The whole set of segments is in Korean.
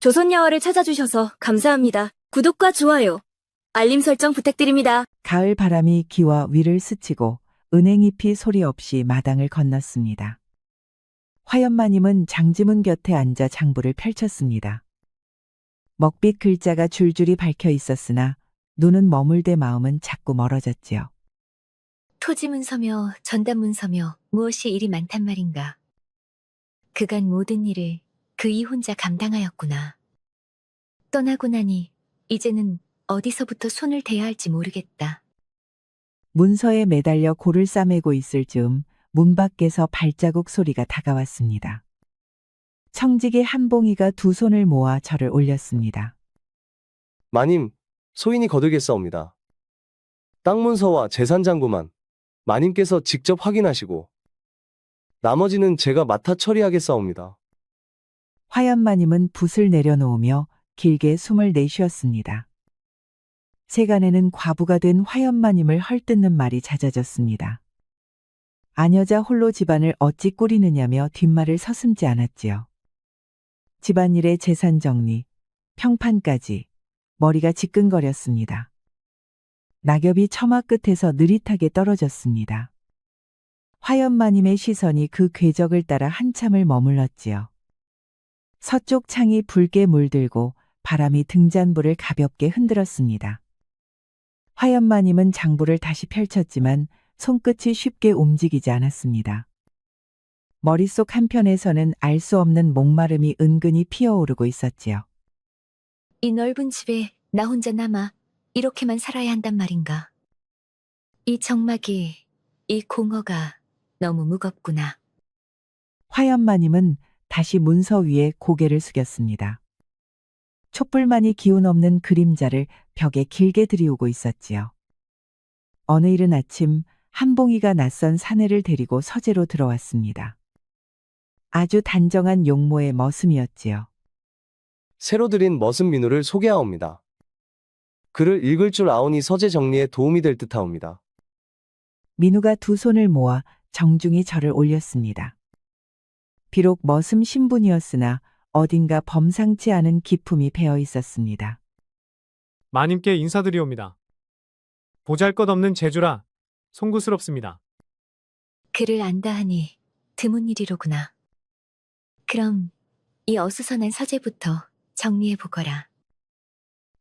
조선야화를 찾아주셔서 감사합니다. 구독과 좋아요, 알림 설정 부탁드립니다. 가을 바람이 귀와 위를 스치고 은행잎이 소리 없이 마당을 건넜습니다. 화연마님은 장지문 곁에 앉아 장부를 펼쳤습니다. 먹빛 글자가 줄줄이 밝혀 있었으나 눈은 머물대 마음은 자꾸 멀어졌지요. 토지문서며 전단문서며 무엇이 일이 많단 말인가. 그간 모든 일을 그이 혼자 감당하였구나. 떠나고 나니 이제는 어디서부터 손을 대야 할지 모르겠다. 문서에 매달려 골을 싸매고 있을 즈음 문 밖에서 발자국 소리가 다가왔습니다. 청직의 한봉이가 두 손을 모아 절을 올렸습니다. 마님, 소인이 거들겠사옵니다. 땅 문서와 재산 잔고만 마님께서 직접 확인하시고 나머지는 제가 맡아 처리하겠사옵니다. 화연마님은 붓을 내려놓으며 길게 숨을 내쉬었습니다. 세간에는 과부가 된 화연마님을 헐뜯는 말이 잦아졌습니다. 아녀자 홀로 집안을 어찌 꾸리느냐며 뒷말을 서슴지 않았지요. 집안일의 재산 정리, 평판까지 머리가 지끈거렸습니다. 낙엽이 처마 끝에서 느릿하게 떨어졌습니다. 화연마님의 시선이 그 궤적을 따라 한참을 머물렀지요. 서쪽 창이 붉게 물들고 바람이 등잔불을 가볍게 흔들었습니다. 화연마님은 장부를 다시 펼쳤지만 손끝이 쉽게 움직이지 않았습니다. 머릿속 한편에서는 알 수 없는 목마름이 은근히 피어오르고 있었지요. 이 넓은 집에 나 혼자 남아 이렇게만 살아야 한단 말인가. 이 정막이, 이 공허가 너무 무겁구나. 화연마님은 다시 문서 위에 고개를 숙였습니다. 촛불만이 기운 없는 그림자를 벽에 길게 들이우고 있었지요. 어느 이른 아침 한봉이가 낯선 사내를 데리고 서재로 들어왔습니다. 아주 단정한 용모의 머슴이었지요. 새로 들인 머슴 민우를 소개하옵니다. 글을 읽을 줄 아오니 서재 정리에 도움이 될 듯하옵니다. 민우가 두 손을 모아 정중히 절을 올렸습니다. 비록 머슴 신분이었으나 어딘가 범상치 않은 기품이 배어 있었습니다. 마님께 인사드리옵니다. 보잘것없는 재주라 송구스럽습니다. 글을 안다 하니 드문 일이로구나. 그럼 이 어수선한 서재부터 정리해보거라.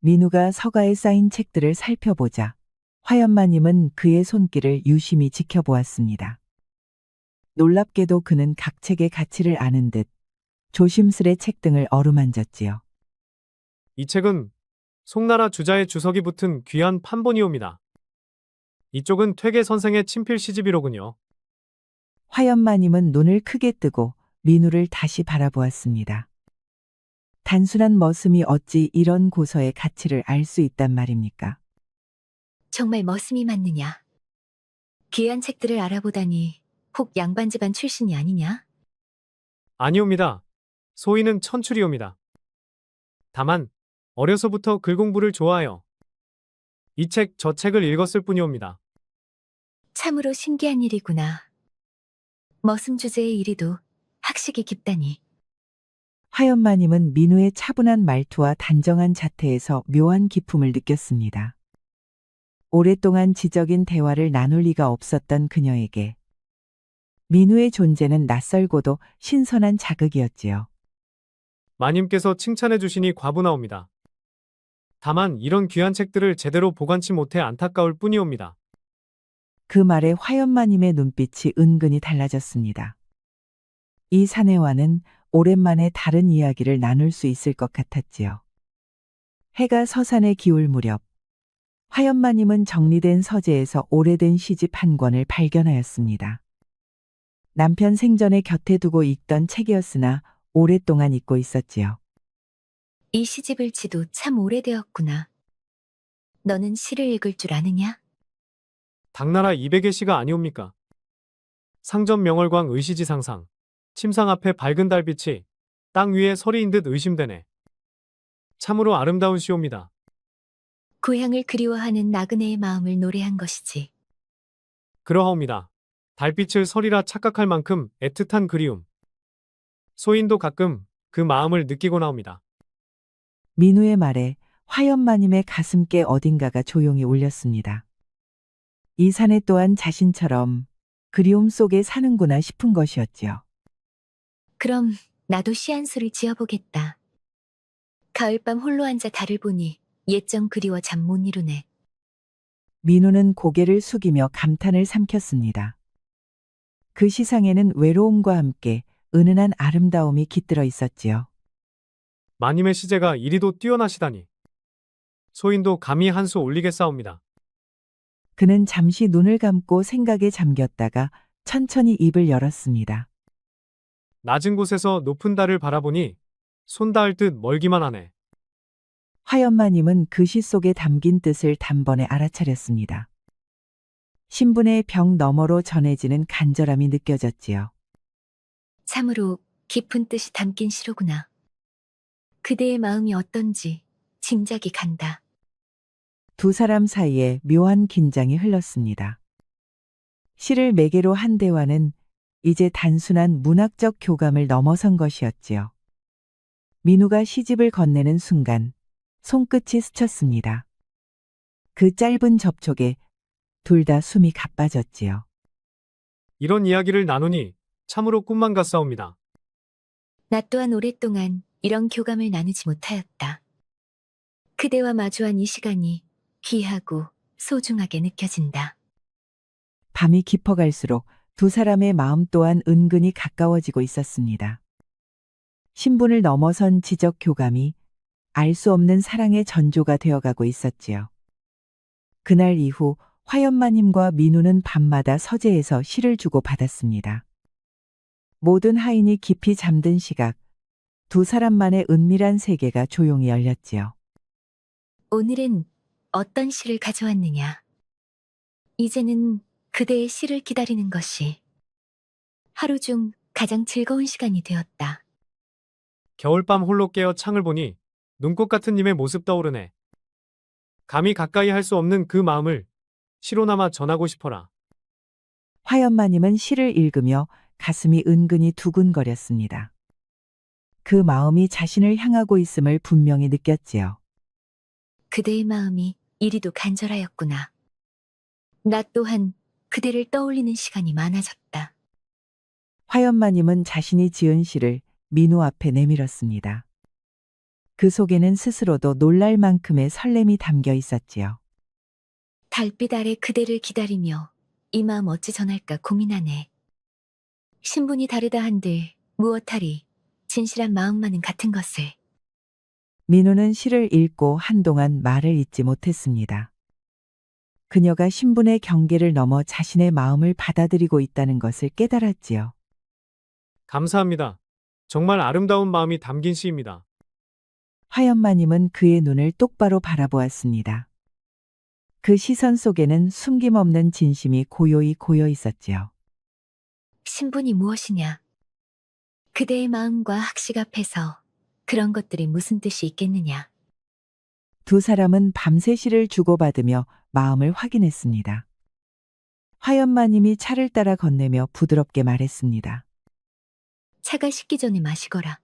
민우가 서가에 쌓인 책들을 살펴보자 화연마님은 그의 손길을 유심히 지켜보았습니다. 놀랍게도 그는 각 책의 가치를 아는 듯 조심스레 책 등을 어루만졌지요. 이 책은 송나라 주자의 주석이 붙은 귀한 판본이옵니다. 이쪽은 퇴계 선생의 친필 시집이로군요. 화연마님은 눈을 크게 뜨고 민우를 다시 바라보았습니다. 단순한 머슴이 어찌 이런 고서의 가치를 알 수 있단 말입니까? 정말 머슴이 맞느냐? 귀한 책들을 알아보다니 혹 양반 집안 출신이 아니냐? 아니옵니다. 소인은 천출이옵니다. 다만 어려서부터 글 공부를 좋아하여 이 책 저 책을 읽었을 뿐이옵니다. 참으로 신기한 일이구나. 머슴 주제의 이리도 학식이 깊다니. 화연마님은 민우의 차분한 말투와 단정한 자태에서 묘한 기품을 느꼈습니다. 오랫동안 지적인 대화를 나눌 리가 없었던 그녀에게 민우의 존재는 낯설고도 신선한 자극이었지요. 마님께서 칭찬해 주시니 과분하옵니다. 다만 이런 귀한 책들을 제대로 보관치 못해 안타까울 뿐이옵니다. 그 말에 화연마님의 눈빛이 은근히 달라졌습니다. 이 사내와는 오랜만에 다른 이야기를 나눌 수 있을 것 같았지요. 해가 서산에 기울 무렵 화연마님은 정리된 서재에서 오래된 시집 한 권을 발견하였습니다. 남편 생전에 곁에 두고 읽던 책이었으나 오랫동안 잊고 있었지요. 이 시집을 지도 참 오래되었구나. 너는 시를 읽을 줄 아느냐? 당나라 200의 시가 아니옵니까? 상전 명월광 의시지상상 침상 앞에 밝은 달빛이 땅 위에 서리인 듯 의심되네. 참으로 아름다운 시옵니다. 고향을 그리워하는 나그네의 마음을 노래한 것이지. 그러하옵니다. 달빛을 서리라 착각할 만큼 애틋한 그리움. 소인도 가끔 그 마음을 느끼곤 하옵니다. 민우의 말에 화연마님의 가슴께 어딘가가 조용히 울렸습니다. 이 사내 또한 자신처럼 그리움 속에 사는구나 싶은 것이었지요. 그럼 나도 시 한 수를 지어보겠다. 가을밤 홀로 앉아 달을 보니 옛정 그리워 잠 못 이루네. 민우는 고개를 숙이며 감탄을 삼켰습니다. 그 시상에는 외로움과 함께 은은한 아름다움이 깃들어 있었지요. 마님의 시제가 이리도 뛰어나시다니. 소인도 감히 한 수 올리겠사옵니다. 그는 잠시 눈을 감고 생각에 잠겼다가 천천히 입을 열었습니다. 낮은 곳에서 높은 달을 바라보니 손 닿을 듯 멀기만 하네. 화연마님은 그 시 속에 담긴 뜻을 단번에 알아차렸습니다. 신분의 벽 너머로 전해지는 간절함이 느껴졌지요. 참으로 깊은 뜻이 담긴 시로구나. 그대의 마음이 어떤지 짐작이 간다. 두 사람 사이에 묘한 긴장이 흘렀습니다. 시를 매개로 한 대화는 이제 단순한 문학적 교감을 넘어선 것이었지요. 민우가 시집을 건네는 순간 손끝이 스쳤습니다. 그 짧은 접촉에 둘 다 숨이 가빠졌지요. 이런 이야기를 나누니 참으로 꿈만 같사옵니다. 나 또한 오랫동안 이런 교감을 나누지 못하였다. 그대와 마주한 이 시간이 귀하고 소중하게 느껴진다. 밤이 깊어갈수록 두 사람의 마음 또한 은근히 가까워지고 있었습니다. 신분을 넘어선 지적 교감이 알 수 없는 사랑의 전조가 되어가고 있었지요. 그날 이후 화연마님과 민우는 밤마다 서재에서 시를 주고 받았습니다. 모든 하인이 깊이 잠든 시각, 두 사람만의 은밀한 세계가 조용히 열렸지요. 오늘은 어떤 시를 가져왔느냐? 이제는 그대의 시를 기다리는 것이 하루 중 가장 즐거운 시간이 되었다. 겨울밤 홀로 깨어 창을 보니 눈꽃 같은 님의 모습 떠오르네. 감히 가까이 할 수 없는 그 마음을 시로나마 전하고 싶어라. 화연마님은 시를 읽으며 가슴이 은근히 두근거렸습니다. 그 마음이 자신을 향하고 있음을 분명히 느꼈지요. 그대의 마음이 이리도 간절하였구나. 나 또한 그대를 떠올리는 시간이 많아졌다. 화연마님은 자신이 지은 시를 민우 앞에 내밀었습니다. 그 속에는 스스로도 놀랄 만큼의 설렘이 담겨 있었지요. 달빛 아래 그대를 기다리며 이 마음 어찌 전할까 고민하네. 신분이 다르다 한들 무엇하리 진실한 마음만은 같은 것을. 민우는 시를 읽고 한동안 말을 잇지 못했습니다. 그녀가 신분의 경계를 넘어 자신의 마음을 받아들이고 있다는 것을 깨달았지요. 감사합니다. 정말 아름다운 마음이 담긴 시입니다. 화연마님은 그의 눈을 똑바로 바라보았습니다. 그 시선 속에는 숨김없는 진심이 고요히 고여 있었지요. 신분이 무엇이냐? 그대의 마음과 학식 앞에서 그런 것들이 무슨 뜻이 있겠느냐? 두 사람은 밤새 시를 주고받으며 마음을 확인했습니다. 화연마님이 차를 따라 건네며 부드럽게 말했습니다. 차가 식기 전에 마시거라.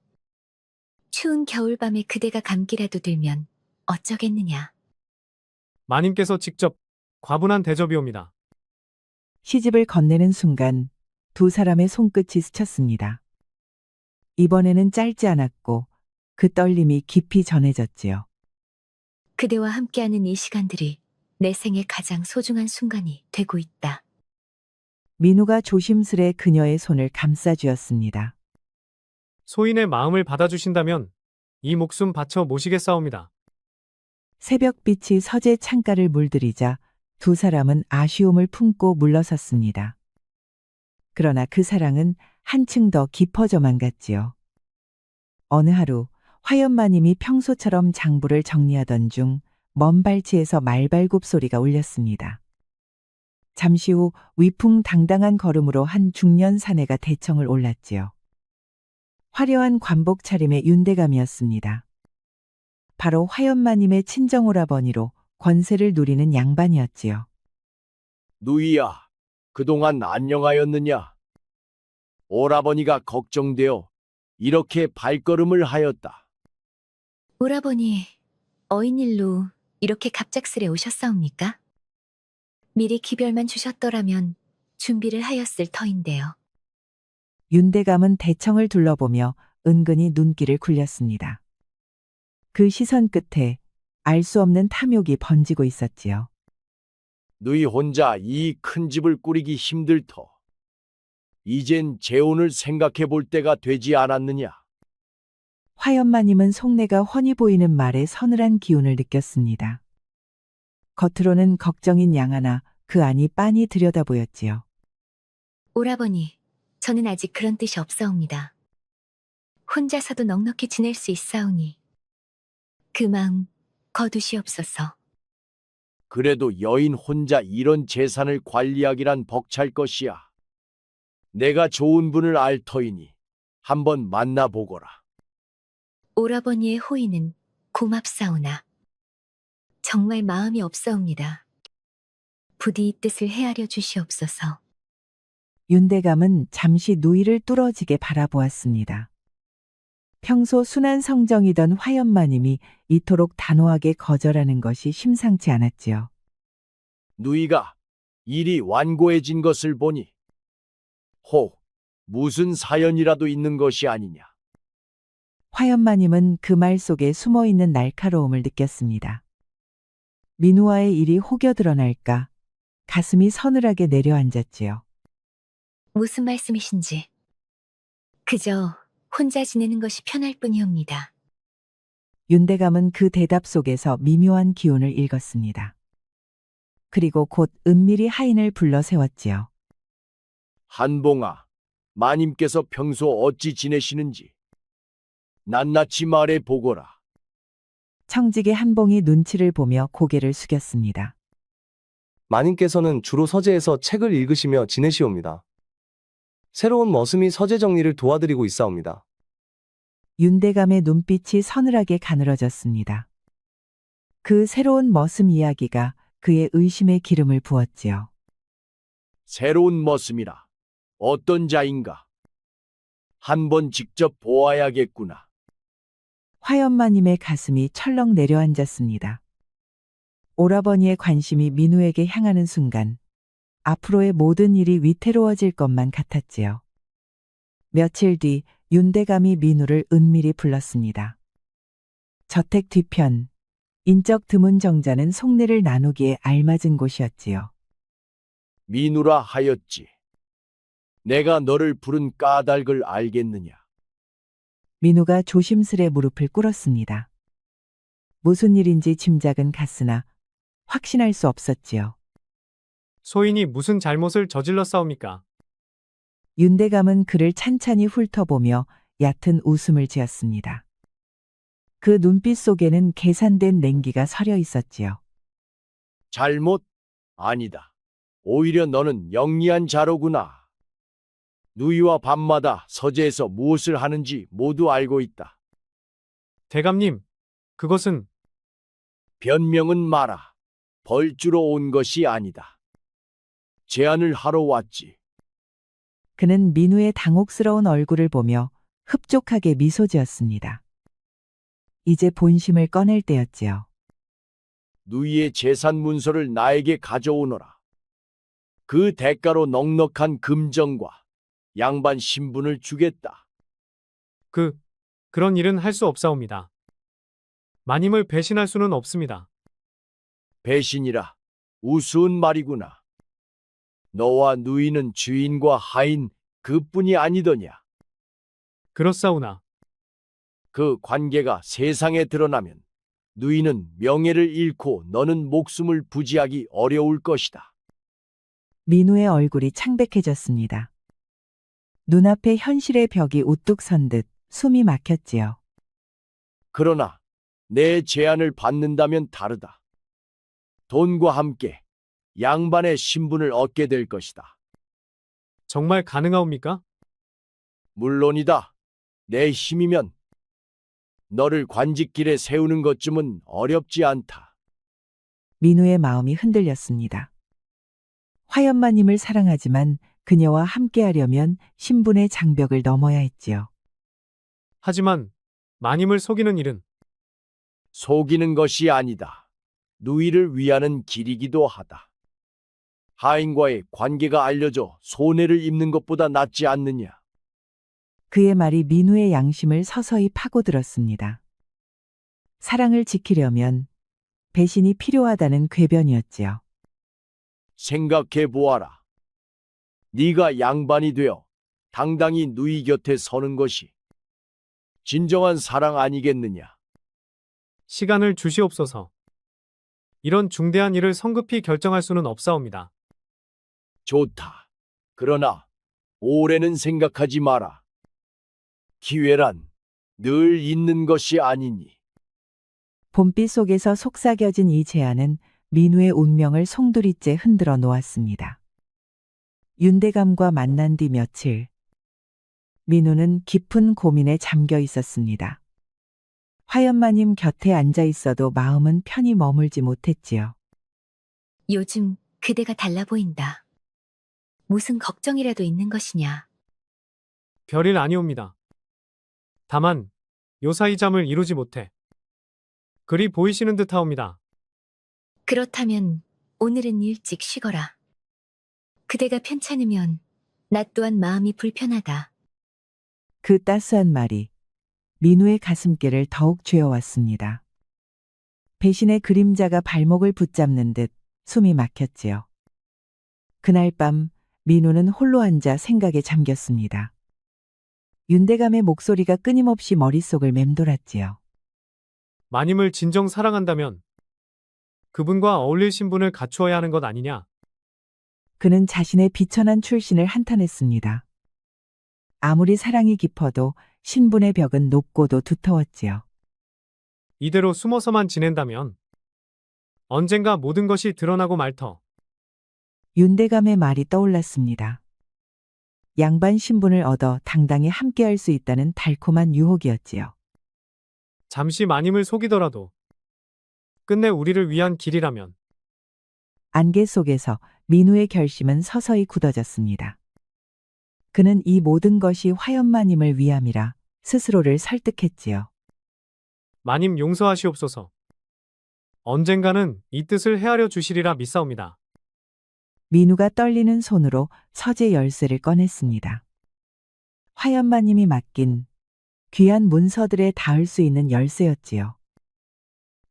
추운 겨울밤에 그대가 감기라도 들면 어쩌겠느냐? 마님께서 직접 과분한 대접이옵니다. 시집을 건네는 순간 두 사람의 손끝이 스쳤습니다. 이번에는 짧지 않았고 그 떨림이 깊이 전해졌지요. 그대와 함께하는 이 시간들이 내 생의 가장 소중한 순간이 되고 있다. 민우가 조심스레 그녀의 손을 감싸주었습니다. 소인의 마음을 받아주신다면 이 목숨 바쳐 모시겠사옵니다. 새벽빛이 서재 창가를 물들이자 두 사람은 아쉬움을 품고 물러섰습니다. 그러나 그 사랑은 한층 더 깊어져만 갔지요. 어느 하루 화연마님이 평소처럼 장부를 정리하던 중 먼 발치에서 말발굽 소리가 울렸습니다. 잠시 후 위풍당당한 걸음으로 한 중년 사내가 대청을 올랐지요. 화려한 관복 차림의 윤대감이었습니다. 바로 화연마님의 친정오라버니로 권세를 누리는 양반이었지요. 누이야, 그동안 안녕하였느냐? 오라버니가 걱정되어 이렇게 발걸음을 하였다. 오라버니, 어인일로 이렇게 갑작스레 오셨사옵니까? 미리 기별만 주셨더라면 준비를 하였을 터인데요. 윤대감은 대청을 둘러보며 은근히 눈길을 굴렸습니다. 그 시선 끝에 알 수 없는 탐욕이 번지고 있었지요. 누이 혼자 이 큰 집을 꾸리기 힘들터. 이젠 재혼을 생각해 볼 때가 되지 않았느냐? 화연마님은 속내가 훤히 보이는 말에 서늘한 기운을 느꼈습니다. 겉으로는 걱정인 양하나 그 안이 빤히 들여다 보였지요. 오라버니, 저는 아직 그런 뜻이 없사옵니다. 혼자서도 넉넉히 지낼 수 있사오니 그 마음 거두시옵소서. 그래도 여인 혼자 이런 재산을 관리하기란 벅찰 것이야. 내가 좋은 분을 알 터이니 한번 만나보거라. 오라버니의 호의는 고맙사오나 정말 마음이 없사옵니다. 부디 이 뜻을 헤아려 주시옵소서. 윤대감은 잠시 누이를 뚫어지게 바라보았습니다. 평소 순한 성정이던 화연마님이 이토록 단호하게 거절하는 것이 심상치 않았지요. 누이가 일이 완고해진 것을 보니 혹 무슨 사연이라도 있는 것이 아니냐. 화연마님은 그 말 속에 숨어있는 날카로움을 느꼈습니다. 민우와의 일이 혹여 드러날까 가슴이 서늘하게 내려앉았지요. 무슨 말씀이신지. 그저 혼자 지내는 것이 편할 뿐이옵니다. 윤대감은 그 대답 속에서 미묘한 기운을 읽었습니다. 그리고 곧 은밀히 하인을 불러 세웠지요. 한봉아, 마님께서 평소 어찌 지내시는지 낱낱이 말해 보거라. 청직의 한봉이 눈치를 보며 고개를 숙였습니다. 마님께서는 주로 서재에서 책을 읽으시며 지내시옵니다. 새로운 머슴이 서재 정리를 도와드리고 있사옵니다. 윤대감의 눈빛이 서늘하게 가늘어졌습니다. 그 새로운 머슴 이야기가 그의 의심에 기름을 부었지요. 새로운 머슴이라. 어떤 자인가? 한번 직접 보아야겠구나. 화연마님의 가슴이 철렁 내려앉았습니다. 오라버니의 관심이 민우에게 향하는 순간 앞으로의 모든 일이 위태로워질 것만 같았지요. 며칠 뒤 윤대감이 민우를 은밀히 불렀습니다. 저택 뒤편, 인적 드문 정자는 속내를 나누기에 알맞은 곳이었지요. 민우라 하였지. 내가 너를 부른 까닭을 알겠느냐? 민우가 조심스레 무릎을 꿇었습니다. 무슨 일인지 짐작은 갔으나 확신할 수 없었지요. 소인이 무슨 잘못을 저질렀사옵니까? 윤대감은 그를 찬찬히 훑어보며 얕은 웃음을 지었습니다. 그 눈빛 속에는 계산된 냉기가 서려 있었지요. 잘못? 아니다. 오히려 너는 영리한 자로구나. 누이와 밤마다 서재에서 무엇을 하는지 모두 알고 있다. 대감님, 그것은 변명은 마라. 벌주로 온 것이 아니다. 제안을 하러 왔지. 그는 민우의 당혹스러운 얼굴을 보며 흡족하게 미소 지었습니다. 이제 본심을 꺼낼 때였지요. 누이의 재산 문서를 나에게 가져오너라. 그 대가로 넉넉한 금정과 양반 신분을 주겠다. 그런 일은 할 수 없사옵니다. 마님을 배신할 수는 없습니다. 배신이라 우스운 말이구나. 너와 누이는 주인과 하인 그뿐이 아니더냐. 그렇사오나 그 관계가 세상에 드러나면 누이는 명예를 잃고 너는 목숨을 부지하기 어려울 것이다. 민우의 얼굴이 창백해졌습니다. 눈앞에 현실의 벽이 우뚝 선 듯 숨이 막혔지요. 그러나 내 제안을 받는다면 다르다. 돈과 함께 양반의 신분을 얻게 될 것이다. 정말 가능하옵니까? 물론이다. 내 힘이면 너를 관직길에 세우는 것쯤은 어렵지 않다. 민우의 마음이 흔들렸습니다. 화연마님을 사랑하지만 그녀와 함께하려면 신분의 장벽을 넘어야 했지요. 하지만 마님을 속이는 일은 속이는 것이 아니다. 누이를 위하는 길이기도 하다. 하인과의 관계가 알려져 손해를 입는 것보다 낫지 않느냐. 그의 말이 민우의 양심을 서서히 파고들었습니다. 사랑을 지키려면 배신이 필요하다는 궤변이었지요. 생각해 보아라. 네가 양반이 되어 당당히 누이 곁에 서는 것이 진정한 사랑 아니겠느냐. 시간을 주시옵소서. 이런 중대한 일을 성급히 결정할 수는 없사옵니다. 좋다. 그러나 오래는 생각하지 마라. 기회란 늘 있는 것이 아니니. 봄빛 속에서 속삭여진 이 제안은 민우의 운명을 송두리째 흔들어 놓았습니다. 윤대감과 만난 뒤 며칠, 민우는 깊은 고민에 잠겨 있었습니다. 화연마님 곁에 앉아 있어도 마음은 편히 머물지 못했지요. 요즘 그대가 달라 보인다. 무슨 걱정이라도 있는 것이냐? 별일 아니옵니다. 다만 요사이 잠을 이루지 못해 그리 보이시는 듯하옵니다. 그렇다면 오늘은 일찍 쉬거라. 그대가 편찮으면 나 또한 마음이 불편하다. 그 따스한 말이 민우의 가슴께를 더욱 죄어왔습니다. 배신의 그림자가 발목을 붙잡는 듯 숨이 막혔지요. 그날 밤 민우는 홀로 앉아 생각에 잠겼습니다. 윤대감의 목소리가 끊임없이 머릿속을 맴돌았지요. 마님을 진정 사랑한다면 그분과 어울릴 신분을 갖추어야 하는 것 아니냐? 그는 자신의 비천한 출신을 한탄했습니다. 아무리 사랑이 깊어도 신분의 벽은 높고도 두터웠지요. 이대로 숨어서만 지낸다면 언젠가 모든 것이 드러나고 말터. 윤대감의 말이 떠올랐습니다. 양반 신분을 얻어 당당히 함께할 수 있다는 달콤한 유혹이었지요. 잠시 마님을 속이더라도 끝내 우리를 위한 길이라면. 안개 속에서 민우의 결심은 서서히 굳어졌습니다. 그는 이 모든 것이 화연마님을 위함이라 스스로를 설득했지요. 마님 용서하시옵소서. 언젠가는 이 뜻을 헤아려 주시리라 믿사옵니다. 민우가 떨리는 손으로 서재 열쇠를 꺼냈습니다. 화연마님이 맡긴 귀한 문서들에 닿을 수 있는 열쇠였지요.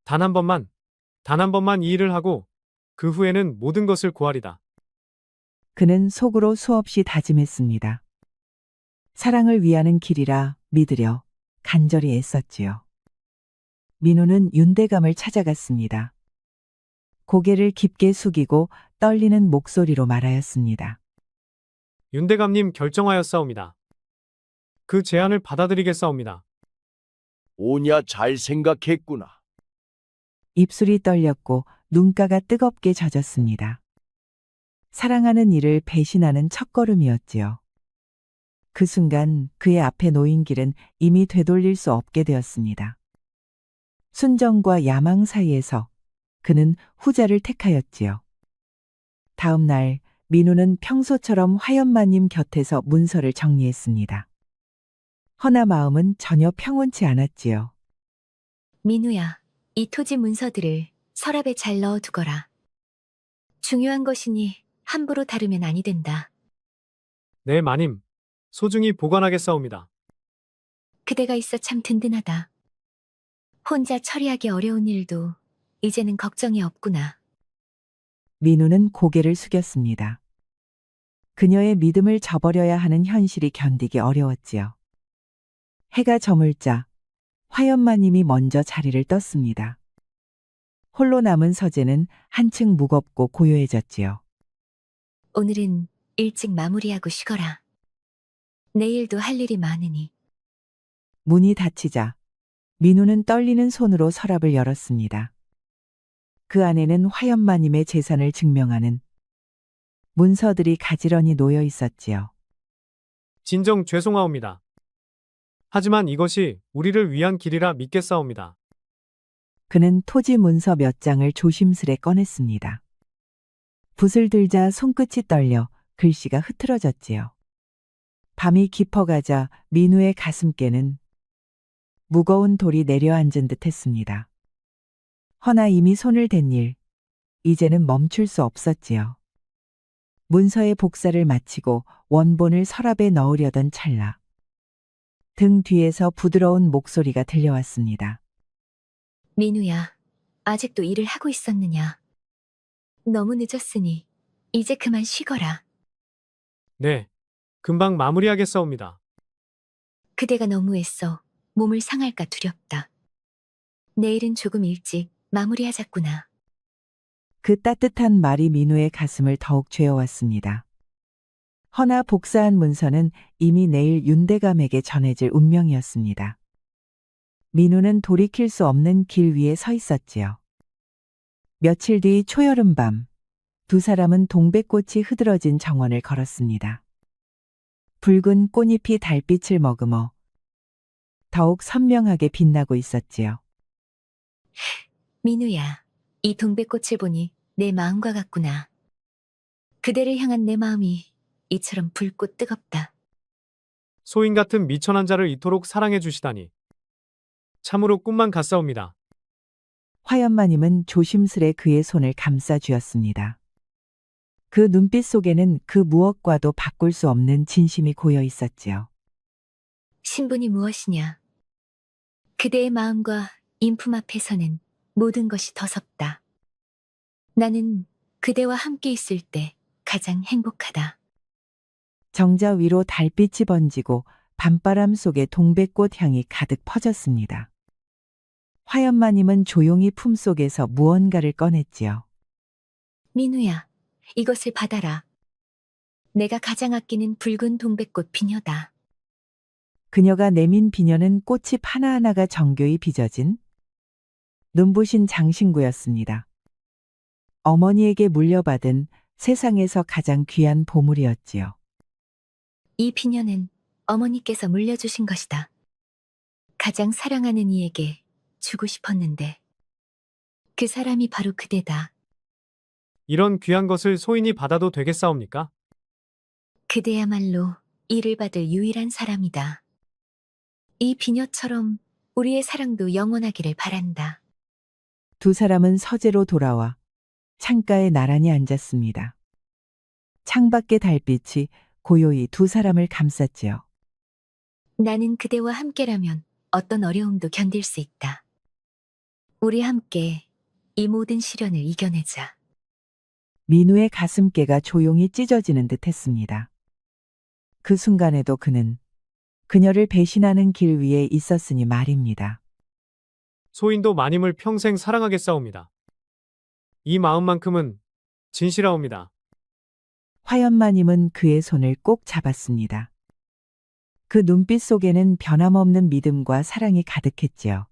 단 한 번만 이 일을 하고 그 후에는 모든 것을 구하리다. 그는 속으로 수없이 다짐했습니다. 사랑을 위하는 길이라 믿으려 간절히 애썼지요. 민우는 윤대감을 찾아갔습니다. 고개를 깊게 숙이고 떨리는 목소리로 말하였습니다. 윤대감님 결정하였사옵니다. 그 제안을 받아들이겠사옵니다. 오냐 잘 생각했구나. 입술이 떨렸고 눈가가 뜨겁게 젖었습니다. 사랑하는 이를 배신하는 첫걸음이었지요. 그 순간 그의 앞에 놓인 길은 이미 되돌릴 수 없게 되었습니다. 순정과 야망 사이에서 그는 후자를 택하였지요. 다음 날 민우는 평소처럼 화연마님 곁에서 문서를 정리했습니다. 허나 마음은 전혀 평온치 않았지요. 민우야, 이 토지 문서들을 서랍에 잘 넣어두거라. 중요한 것이니 함부로 다루면 아니 된다. 네, 마님. 소중히 보관하겠사옵니다. 그대가 있어 참 든든하다. 혼자 처리하기 어려운 일도 이제는 걱정이 없구나. 민우는 고개를 숙였습니다. 그녀의 믿음을 저버려야 하는 현실이 견디기 어려웠지요. 해가 저물자 화연마님이 먼저 자리를 떴습니다. 홀로 남은 서재는 한층 무겁고 고요해졌지요. 오늘은 일찍 마무리하고 쉬거라. 내일도 할 일이 많으니. 문이 닫히자 민우는 떨리는 손으로 서랍을 열었습니다. 그 안에는 화연마님의 재산을 증명하는 문서들이 가지런히 놓여 있었지요. 진정 죄송하옵니다. 하지만 이것이 우리를 위한 길이라 믿겠사옵니다. 그는 토지 문서 몇 장을 조심스레 꺼냈습니다. 붓을 들자 손끝이 떨려 글씨가 흐트러졌지요. 밤이 깊어가자 민우의 가슴께는 무거운 돌이 내려앉은 듯 했습니다. 허나 이미 손을 댄 일, 이제는 멈출 수 없었지요. 문서의 복사를 마치고 원본을 서랍에 넣으려던 찰나. 등 뒤에서 부드러운 목소리가 들려왔습니다. 민우야, 아직도 일을 하고 있었느냐? 너무 늦었으니 이제 그만 쉬거라. 네, 금방 마무리하겠사옵니다. 그대가 너무 애써 몸을 상할까 두렵다. 내일은 조금 일찍 마무리하자꾸나. 그 따뜻한 말이 민우의 가슴을 더욱 죄어왔습니다. 허나 복사한 문서는 이미 내일 윤대감에게 전해질 운명이었습니다. 민우는 돌이킬 수 없는 길 위에 서 있었지요. 며칠 뒤 초여름밤, 두 사람은 동백꽃이 흐드러진 정원을 걸었습니다. 붉은 꽃잎이 달빛을 머금어 더욱 선명하게 빛나고 있었지요. 민우야, 이 동백꽃을 보니 내 마음과 같구나. 그대를 향한 내 마음이 이처럼 붉고 뜨겁다. 소인 같은 미천한 자를 이토록 사랑해 주시다니. 참으로 꿈만 같사옵니다. 화연마님은 조심스레 그의 손을 감싸 쥐었습니다. 그 눈빛 속에는 그 무엇과도 바꿀 수 없는 진심이 고여 있었지요. 신분이 무엇이냐? 그대의 마음과 인품 앞에서는 모든 것이 더섭다. 나는 그대와 함께 있을 때 가장 행복하다. 정자 위로 달빛이 번지고 밤바람 속에 동백꽃 향이 가득 퍼졌습니다. 화연마님은 조용히 품속에서 무언가를 꺼냈지요. 민우야, 이것을 받아라. 내가 가장 아끼는 붉은 동백꽃 비녀다. 그녀가 내민 비녀는 꽃잎 하나하나가 정교히 빚어진 눈부신 장신구였습니다. 어머니에게 물려받은 세상에서 가장 귀한 보물이었지요. 이 비녀는 어머니께서 물려주신 것이다. 가장 사랑하는 이에게 주고 싶었는데 그 사람이 바로 그대다. 이런 귀한 것을 소인이 받아도 되겠사옵니까? 그대야말로 이를 받을 유일한 사람이다. 이 비녀처럼 우리의 사랑도 영원하기를 바란다. 두 사람은 서재로 돌아와 창가에 나란히 앉았습니다. 창밖의 달빛이 고요히 두 사람을 감쌌지요. 나는 그대와 함께라면 어떤 어려움도 견딜 수 있다. 우리 함께 이 모든 시련을 이겨내자. 민우의 가슴께가 조용히 찢어지는 듯 했습니다. 그 순간에도 그는 그녀를 배신하는 길 위에 있었으니 말입니다. 소인도 마님을 평생 사랑하겠사옵니다. 이 마음만큼은 진실하옵니다. 화연마님은 그의 손을 꼭 잡았습니다. 그 눈빛 속에는 변함없는 믿음과 사랑이 가득했지요.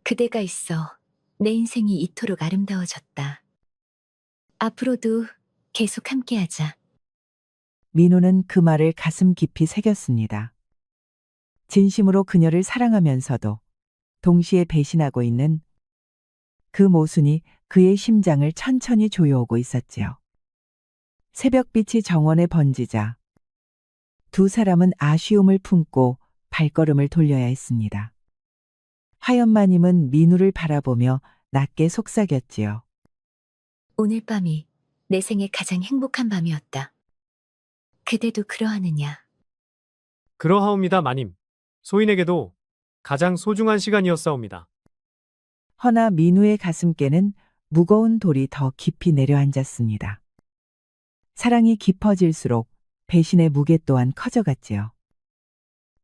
그대가 있어 내 인생이 이토록 아름다워졌다. 앞으로도 계속 함께하자. 민우는 그 말을 가슴 깊이 새겼습니다. 진심으로 그녀를 사랑하면서도 동시에 배신하고 있는 그 모순이 그의 심장을 천천히 조여오고 있었지요. 새벽빛이 정원에 번지자 두 사람은 아쉬움을 품고 발걸음을 돌려야 했습니다. 화연마님은 민우를 바라보며 낮게 속삭였지요. 오늘 밤이 내 생애 가장 행복한 밤이었다. 그대도 그러하느냐? 그러하옵니다, 마님. 소인에게도 가장 소중한 시간이었사옵니다. 허나 민우의 가슴께는 무거운 돌이 더 깊이 내려앉았습니다. 사랑이 깊어질수록 배신의 무게 또한 커져갔지요.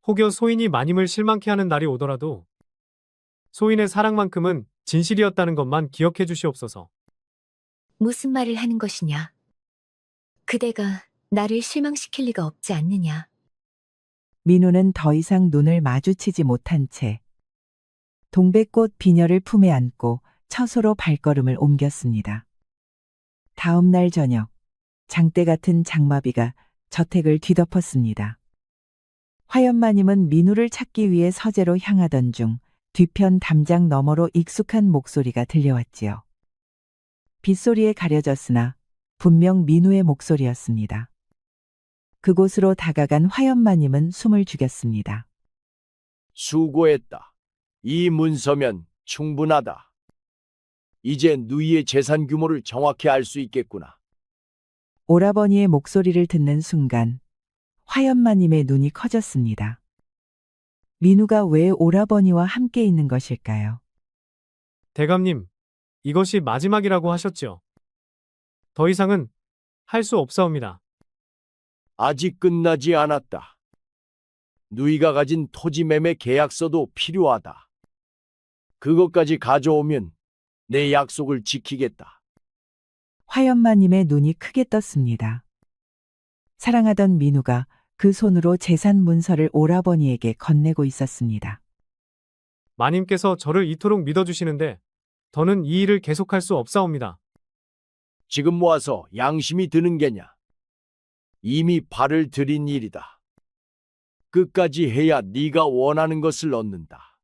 혹여 소인이 마님을 실망케 하는 날이 오더라도 소인의 사랑만큼은 진실이었다는 것만 기억해 주시옵소서. 무슨 말을 하는 것이냐? 그대가 나를 실망시킬 리가 없지 않느냐? 민우는 더 이상 눈을 마주치지 못한 채 동백꽃 비녀를 품에 안고 처소로 발걸음을 옮겼습니다. 다음 날 저녁, 장대 같은 장마비가 저택을 뒤덮었습니다. 화연마님은 민우를 찾기 위해 서재로 향하던 중 뒤편 담장 너머로 익숙한 목소리가 들려왔지요. 빗소리에 가려졌으나 분명 민우의 목소리였습니다. 그곳으로 다가간 화연마님은 숨을 죽였습니다. 수고했다. 이 문서면 충분하다. 이제 누이의 재산 규모를 정확히 알 수 있겠구나. 오라버니의 목소리를 듣는 순간 화연마님의 눈이 커졌습니다. 민우가 왜 오라버니와 함께 있는 것일까요? 대감님, 이것이 마지막이라고 하셨지요. 더 이상은 할 수 없사옵니다. 아직 끝나지 않았다. 누이가 가진 토지 매매 계약서도 필요하다. 그것까지 가져오면 내 약속을 지키겠다. 화연마님의 눈이 크게 떴습니다. 사랑하던 민우가 그 손으로 재산 문서를 오라버니에게 건네고 있었습니다. 마님께서 저를 이토록 믿어주시는데 더는 이 일을 계속할 수 없사옵니다. 지금 모아서 양심이 드는 게냐? 이미 발을 들인 일이다. 끝까지 해야 네가 원하는 것을 얻는다.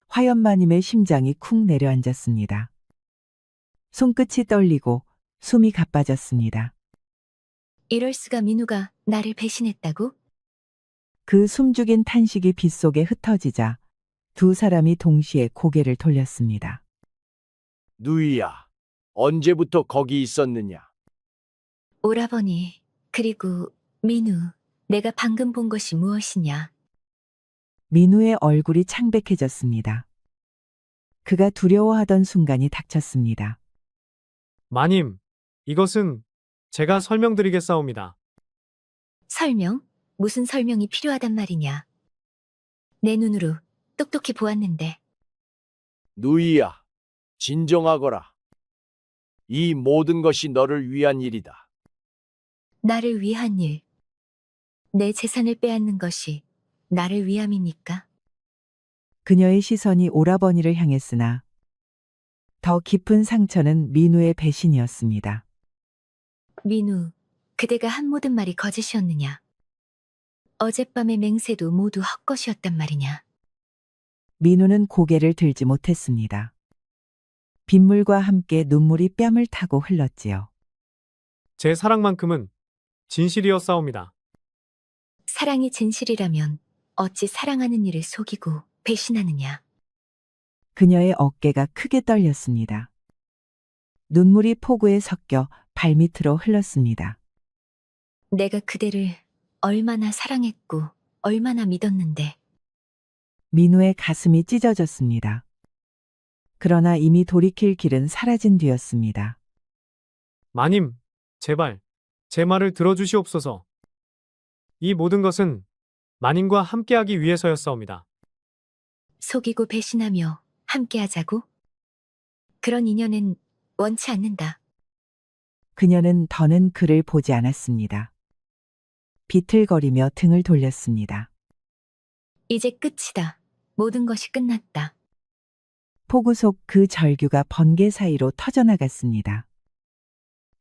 화연마님의 심장이 쿵 내려앉았습니다. 손끝이 떨리고 숨이 가빠졌습니다. 이럴 수가 민우가 나를 배신했다고? 그 숨죽인 탄식이 빗속에 흩어지자 두 사람이 동시에 고개를 돌렸습니다. 누이야, 언제부터 거기 있었느냐? 오라버니, 그리고 민우, 내가 방금 본 것이 무엇이냐? 민우의 얼굴이 창백해졌습니다. 그가 두려워하던 순간이 닥쳤습니다. 마님, 이것은 제가 설명드리겠사옵니다. 설명? 무슨 설명이 필요하단 말이냐? 내 눈으로 똑똑히 보았는데. 누이야, 진정하거라. 이 모든 것이 너를 위한 일이다. 나를 위한 일. 내 재산을 빼앗는 것이 나를 위함이니까? 그녀의 시선이 오라버니를 향했으나 더 깊은 상처는 민우의 배신이었습니다. 민우, 그대가 한 모든 말이 거짓이었느냐? 어젯밤의 맹세도 모두 헛것이었단 말이냐? 민우는 고개를 들지 못했습니다. 빗물과 함께 눈물이 뺨을 타고 흘렀지요. 제 사랑만큼은 진실이었사옵니다. 사랑이 진실이라면 어찌 사랑하는 이를 속이고 배신하느냐? 그녀의 어깨가 크게 떨렸습니다. 눈물이 포구에 섞여 발밑으로 흘렀습니다. 내가 그대를 얼마나 사랑했고 얼마나 믿었는데. 민우의 가슴이 찢어졌습니다. 그러나 이미 돌이킬 길은 사라진 뒤였습니다. 마님, 제발 제 말을 들어주시옵소서. 이 모든 것은 마님과 함께하기 위해서였사옵니다. 속이고 배신하며 함께하자고? 그런 인연은 원치 않는다. 그녀는 더는 그를 보지 않았습니다. 비틀거리며 등을 돌렸습니다. 이제 끝이다. 모든 것이 끝났다. 폭우 속 그 절규가 번개 사이로 터져나갔습니다.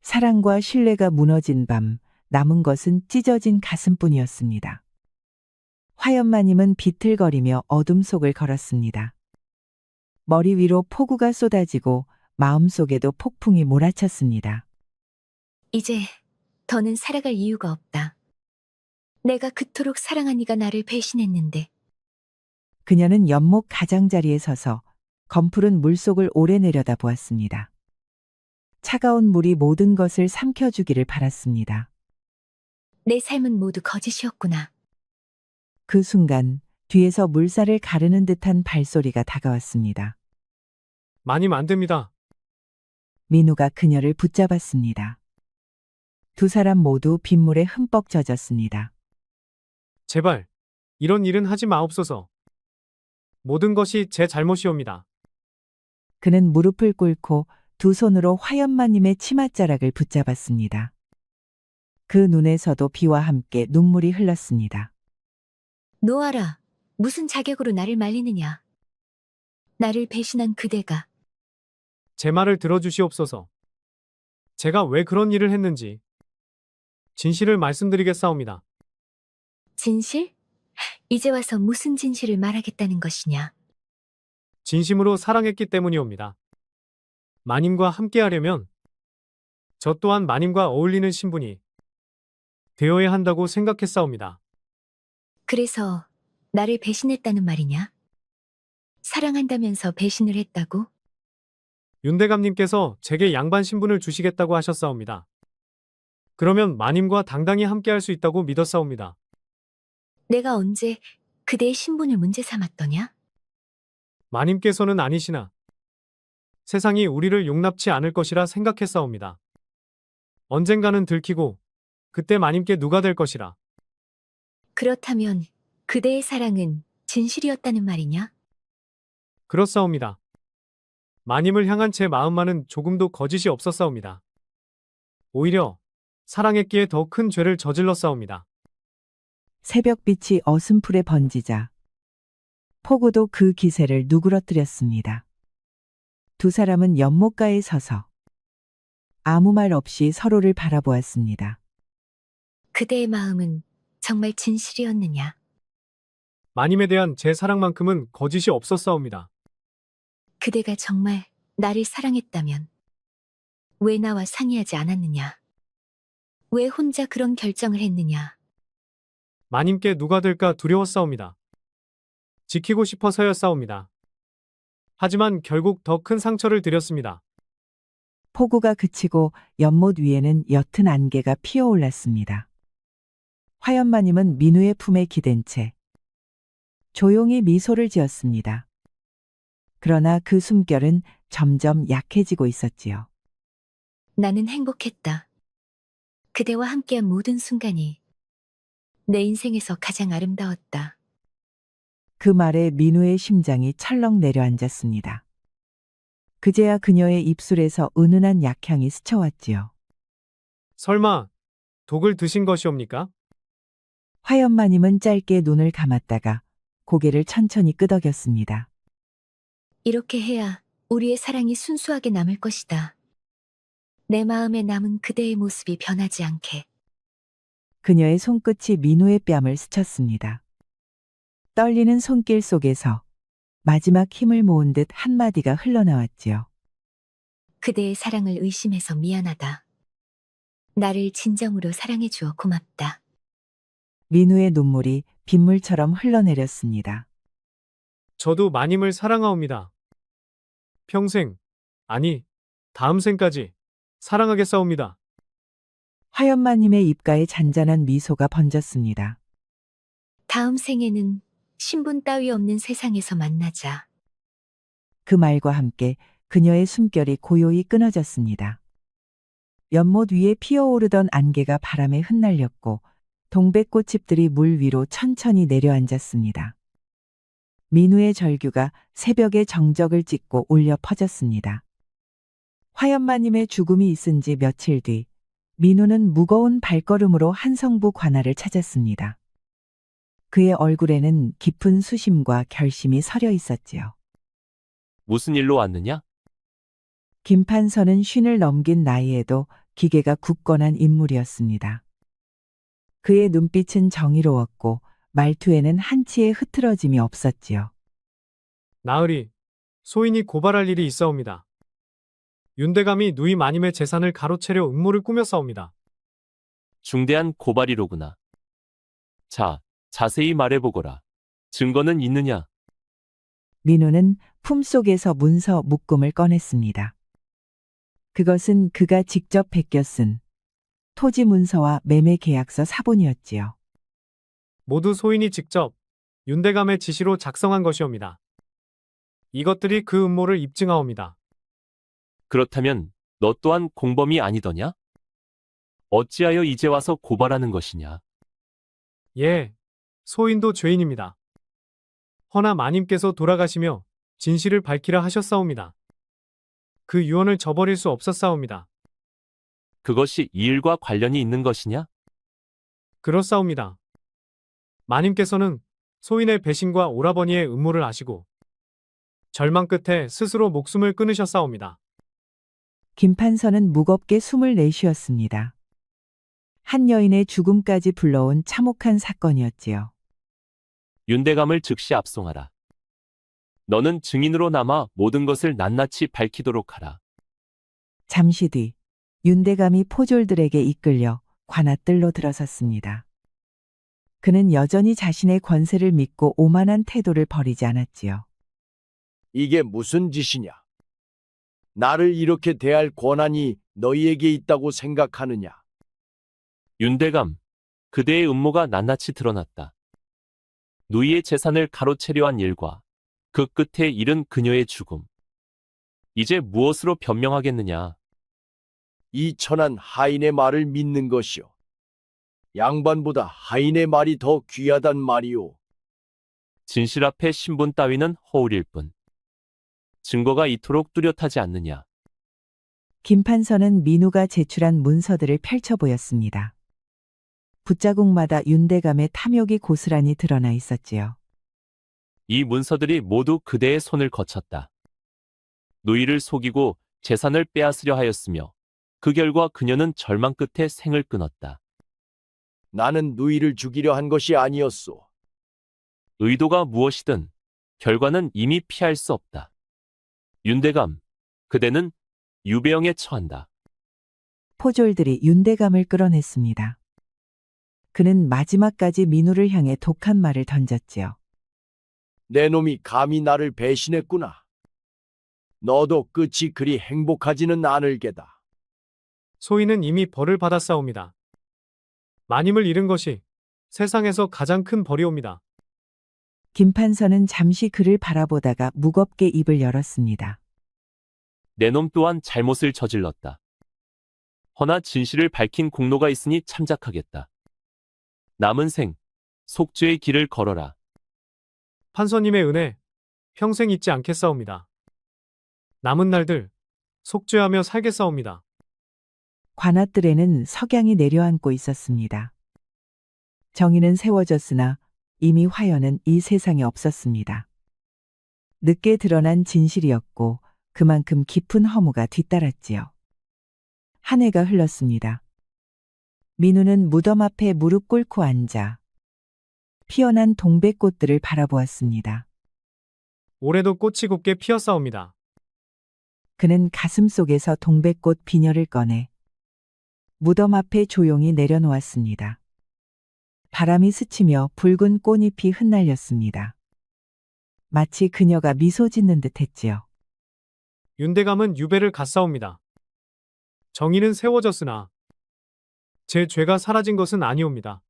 사랑과 신뢰가 무너진 밤, 남은 것은 찢어진 가슴뿐이었습니다. 화연마님은 비틀거리며 어둠 속을 걸었습니다. 머리 위로 폭우가 쏟아지고 마음속에도 폭풍이 몰아쳤습니다. 이제 더는 살아갈 이유가 없다. 내가 그토록 사랑한 이가 나를 배신했는데. 그녀는 연못 가장자리에 서서 검푸른 물속을 오래 내려다 보았습니다. 차가운 물이 모든 것을 삼켜주기를 바랐습니다. 내 삶은 모두 거짓이었구나. 그 순간 뒤에서 물살을 가르는 듯한 발소리가 다가왔습니다. 마님 안 됩니다. 민우가 그녀를 붙잡았습니다. 두 사람 모두 빗물에 흠뻑 젖었습니다. 제발 이런 일은 하지 마옵소서. 모든 것이 제 잘못이옵니다. 그는 무릎을 꿇고 두 손으로 화연마님의 치맛자락을 붙잡았습니다. 그 눈에서도 비와 함께 눈물이 흘렀습니다. 놓아라. 무슨 자격으로 나를 말리느냐. 나를 배신한 그대가. 제 말을 들어주시옵소서. 제가 왜 그런 일을 했는지 진실을 말씀드리겠사옵니다. 진실? 이제 와서 무슨 진실을 말하겠다는 것이냐. 진심으로 사랑했기 때문이옵니다. 마님과 함께하려면 저 또한 마님과 어울리는 신분이 되어야 한다고 생각했사옵니다. 그래서 나를 배신했다는 말이냐? 사랑한다면서 배신을 했다고? 윤대감님께서 제게 양반 신분을 주시겠다고 하셨사옵니다. 그러면 마님과 당당히 함께할 수 있다고 믿었사옵니다. 내가 언제 그대의 신분을 문제 삼았더냐? 마님께서는 아니시나 세상이 우리를 용납치 않을 것이라 생각했사옵니다. 언젠가는 들키고 그때 마님께 누가 될 것이라. 그렇다면 그대의 사랑은 진실이었다는 말이냐? 그렇사옵니다. 마님을 향한 제 마음만은 조금도 거짓이 없었사옵니다. 오히려 사랑했기에 더 큰 죄를 저질렀사옵니다. 새벽빛이 어슴풀에 번지자 포구도 그 기세를 누그러뜨렸습니다. 두 사람은 연못가에 서서 아무 말 없이 서로를 바라보았습니다. 그대의 마음은 정말 진실이었느냐? 마님에 대한 제 사랑만큼은 거짓이 없었사옵니다. 그대가 정말 나를 사랑했다면 왜 나와 상의하지 않았느냐? 왜 혼자 그런 결정을 했느냐? 마님께 누가 될까 두려웠사옵니다. 지키고 싶어서였사옵니다. 하지만 결국 더 큰 상처를 드렸습니다. 폭우가 그치고 연못 위에는 옅은 안개가 피어올랐습니다. 화연마님은 민우의 품에 기댄 채 조용히 미소를 지었습니다. 그러나 그 숨결은 점점 약해지고 있었지요. 나는 행복했다. 그대와 함께한 모든 순간이 내 인생에서 가장 아름다웠다. 그 말에 민우의 심장이 철렁 내려앉았습니다. 그제야 그녀의 입술에서 은은한 약향이 스쳐왔지요. 설마 독을 드신 것이옵니까? 화연마님은 짧게 눈을 감았다가 고개를 천천히 끄덕였습니다. 이렇게 해야 우리의 사랑이 순수하게 남을 것이다. 내 마음에 남은 그대의 모습이 변하지 않게. 그녀의 손끝이 민우의 뺨을 스쳤습니다. 떨리는 손길 속에서 마지막 힘을 모은 듯 한마디가 흘러나왔지요. 그대의 사랑을 의심해서 미안하다. 나를 진정으로 사랑해 주어 고맙다. 민우의 눈물이 빗물처럼 흘러내렸습니다. 저도 마님을 사랑하옵니다. 평생, 아니, 다음 생까지 사랑하겠사옵니다. 화연마님의 입가에 잔잔한 미소가 번졌습니다. 다음 생에는 신분 따위 없는 세상에서 만나자. 그 말과 함께 그녀의 숨결이 고요히 끊어졌습니다. 연못 위에 피어오르던 안개가 바람에 흩날렸고 동백꽃잎들이 물 위로 천천히 내려앉았습니다. 민우의 절규가 새벽의 정적을 찢고 울려 퍼졌습니다. 화연마님의 죽음이 있은 지 며칠 뒤 민우는 무거운 발걸음으로 한성부 관아를 찾았습니다. 그의 얼굴에는 깊은 수심과 결심이 서려 있었지요. 무슨 일로 왔느냐? 김판서는 쉰을 넘긴 나이에도 기계가 굳건한 인물이었습니다. 그의 눈빛은 정의로웠고 말투에는 한치의 흐트러짐이 없었지요. 나으리, 소인이 고발할 일이 있사옵니다. 윤대감이 누이 마님의 재산을 가로채려 음모를 꾸몄사옵니다. 중대한 고발이로구나. 자, 자세히 말해보거라. 증거는 있느냐? 민우는 품속에서 문서 묶음을 꺼냈습니다. 그것은 그가 직접 베껴 쓴 토지 문서와 매매 계약서 사본이었지요. 모두 소인이 직접 윤대감의 지시로 작성한 것이옵니다. 이것들이 그 음모를 입증하옵니다. 그렇다면 너 또한 공범이 아니더냐? 어찌하여 이제 와서 고발하는 것이냐? 예, 소인도 죄인입니다. 허나 마님께서 돌아가시며 진실을 밝히라 하셨사옵니다. 그 유언을 저버릴 수 없었사옵니다. 그것이 이 일과 관련이 있는 것이냐? 그렇사옵니다. 마님께서는 소인의 배신과 오라버니의 음모를 아시고 절망 끝에 스스로 목숨을 끊으셨사옵니다. 김판서는 무겁게 숨을 내쉬었습니다. 한 여인의 죽음까지 불러온 참혹한 사건이었지요. 윤대감을 즉시 압송하라. 너는 증인으로 남아 모든 것을 낱낱이 밝히도록 하라. 잠시 뒤 윤대감이 포졸들에게 이끌려 관아뜰로 들어섰습니다. 그는 여전히 자신의 권세를 믿고 오만한 태도를 버리지 않았지요. 이게 무슨 짓이냐? 나를 이렇게 대할 권한이 너희에게 있다고 생각하느냐? 윤대감, 그대의 음모가 낱낱이 드러났다. 누이의 재산을 가로채려 한 일과 그 끝에 이른 그녀의 죽음. 이제 무엇으로 변명하겠느냐? 이 천한 하인의 말을 믿는 것이요. 양반보다 하인의 말이 더 귀하단 말이오. 진실 앞에 신분 따위는 허울일 뿐. 증거가 이토록 뚜렷하지 않느냐? 김판서는 민우가 제출한 문서들을 펼쳐 보였습니다. 붓자국마다 윤대감의 탐욕이 고스란히 드러나 있었지요. 이 문서들이 모두 그대의 손을 거쳤다. 누이를 속이고 재산을 빼앗으려 하였으며 그 결과 그녀는 절망 끝에 생을 끊었다. 나는 누이를 죽이려 한 것이 아니었소. 의도가 무엇이든 결과는 이미 피할 수 없다. 윤대감, 그대는 유배형에 처한다. 포졸들이 윤대감을 끌어냈습니다. 그는 마지막까지 민우를 향해 독한 말을 던졌지요. 내 놈이 감히 나를 배신했구나. 너도 끝이 그리 행복하지는 않을 게다. 소인은 이미 벌을 받았사옵니다. 마님을 잃은 것이 세상에서 가장 큰 벌이옵니다. 김판서는 잠시 그를 바라보다가 무겁게 입을 열었습니다. 내 놈 또한 잘못을 저질렀다. 허나 진실을 밝힌 공로가 있으니 참작하겠다. 남은 생, 속죄의 길을 걸어라. 판서님의 은혜 평생 잊지 않겠사옵니다. 남은 날들 속죄하며 살겠사옵니다. 관아뜰에는 석양이 내려앉고 있었습니다. 정의는 세워졌으나 이미 화연은 이 세상에 없었습니다. 늦게 드러난 진실이었고 그만큼 깊은 허무가 뒤따랐지요. 한 해가 흘렀습니다. 민우는 무덤 앞에 무릎 꿇고 앉아 피어난 동백꽃들을 바라보았습니다. 올해도 꽃이 곱게 피었사옵니다. 그는 가슴 속에서 동백꽃 비녀를 꺼내 무덤 앞에 조용히 내려놓았습니다. 바람이 스치며 붉은 꽃잎이 흩날렸습니다. 마치 그녀가 미소 짓는 듯 했지요. 윤대감은 유배를 갔사옵니다. 정의는 세워졌으나 제 죄가 사라진 것은 아니옵니다.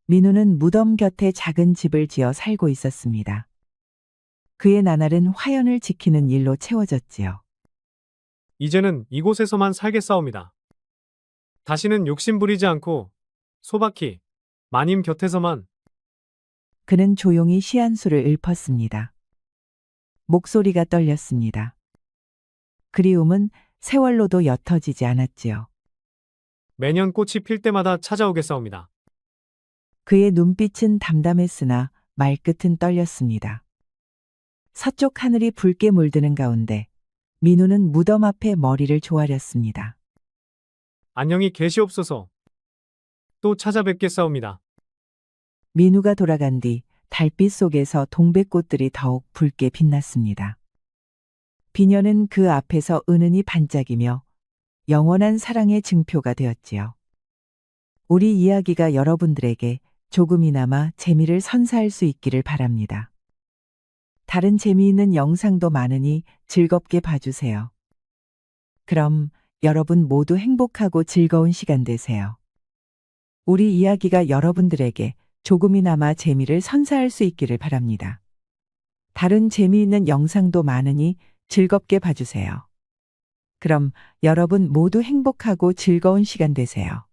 민우는 무덤 곁에 작은 집을 지어 살고 있었습니다. 그의 나날은 화연을 지키는 일로 채워졌지요. 이제는 이곳에서만 살겠사옵니다. 다시는 욕심 부리지 않고 소박히 마님 곁에서만. 그는 조용히 시한수를 읊었습니다. 목소리가 떨렸습니다. 그리움은 세월로도 옅어지지 않았지요. 매년 꽃이 필 때마다 찾아오겠사옵니다. 그의 눈빛은 담담했으나 말끝은 떨렸습니다. 서쪽 하늘이 붉게 물드는 가운데 민우는 무덤 앞에 머리를 조아렸습니다. 안녕히 계시옵소서. 또 찾아뵙겠사옵니다. 민우가 돌아간 뒤 달빛 속에서 동백꽃들이 더욱 붉게 빛났습니다. 비녀는 그 앞에서 은은히 반짝이며 영원한 사랑의 증표가 되었지요. 우리 이야기가 여러분들에게 조금이나마 재미를 선사할 수 있기를 바랍니다. 다른 재미있는 영상도 많으니 즐겁게 봐주세요. 그럼 여러분 모두 행복하고 즐거운 시간 되세요. 우리 이야기가 여러분들에게 조금이나마 재미를 선사할 수 있기를 바랍니다. 다른 재미있는 영상도 많으니 즐겁게 봐주세요. 그럼 여러분 모두 행복하고 즐거운 시간 되세요.